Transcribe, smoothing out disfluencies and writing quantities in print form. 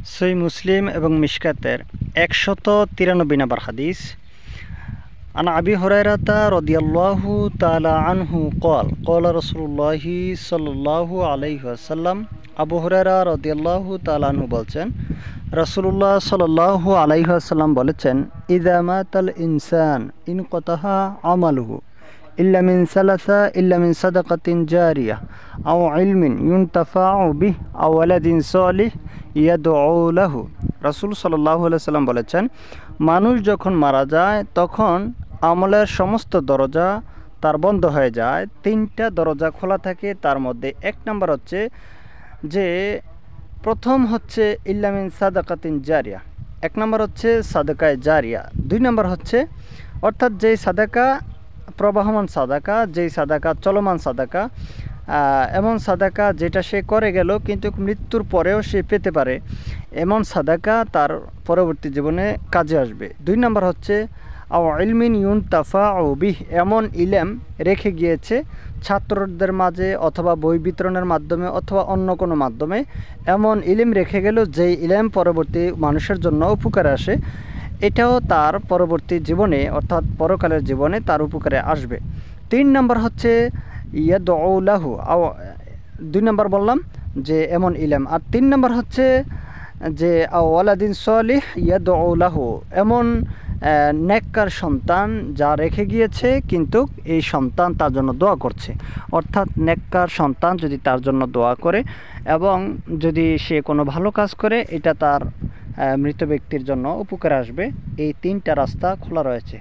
সহিহ মুসলিম এবং মিশকাতের 193 নম্বর হাদিস। আন আবি হুরায়রাতা রাদিয়াল্লাহু তাআলা আনহু ক্বাল ক্বালা রাসূলুল্লাহি সাল্লাল্লাহু আলাইহি ওয়াসাল্লাম। আবু হুরায়রা রাদিয়াল্লাহু তাআলা আনহু বলছেন, রাসূলুল্লাহ সাল্লাল্লাহু আলাইহি ওয়াসাল্লাম বলেছেন, ইযা মাতাল ইনসান ইনকাতাহা আমালুহু ইল্লা মিন সালাসা ইল্লা মিন সাদাকাতিন জারিয়াহ আও ইলমিন ইউনতাফাউ বিহি আও ওয়ালাদিন সালিহ ইয়াদউ লাহু। রাসূল সাল্লাল্লাহু আলাইহি ওয়াসাল্লাম বলেছেন, মানুষ যখন মারা যায় তখন আমলের সমস্ত দরজা তার বন্ধ হয়ে যায়। তিনটা দরজা খোলা থাকে, তার মধ্যে এক নম্বর হচ্ছে যে প্রথম হচ্ছে ইল্লা মিন সাদাকাতিন জারিয়া, এক নম্বর হচ্ছে সাদাকায়ে জারিয়া, দুই নম্বর হচ্ছে অর্থাৎ যেই সাদাকা প্রবাহমান সাদাকা, যেই সাদাকা চলমান সাদাকা, এমন সাদাকা যেটা সে করে গেল কিন্তু মৃত্যুর পরেও সে পেতে পারে, এমন সাদাকা তার পরবর্তী জীবনে কাজে আসবে। দুই নম্বর হচ্ছে আও ইলমিন ইউনতাফাউ বিহি, এমন ইলম রেখে গিয়েছে ছাত্রদের মাঝে অথবা বই বিতরণের মাধ্যমে অথবা অন্য কোনো মাধ্যমে, এমন ইলম রেখে গেল যেই ইলম পরবর্তী মানুষের জন্য উপকারে আসে, এটাও তার পরবর্তী জীবনে অর্থাৎ পরকালের জীবনে তার উপকারে আসবে। তিন নম্বর হচ্ছে ইয়াদউ লাহু, দুই নম্বর বললাম যে এমন ইলম, আর তিন নম্বর হচ্ছে যে ওয়ালাদিন সালিহ ইয়াদউ লাহু, এমন নেককার সন্তান যা রেখে গিয়েছে কিন্তু এই সন্তান তার জন্য দোয়া করছে। অর্থাৎ নেককার সন্তান যদি তার জন্য দোয়া করে এবং যদি সে কোনো ভালো কাজ করে, এটা তার মৃত ব্যক্তির জন্য উপকারে আসবে। এই তিনটা রাস্তা খোলা রয়েছে।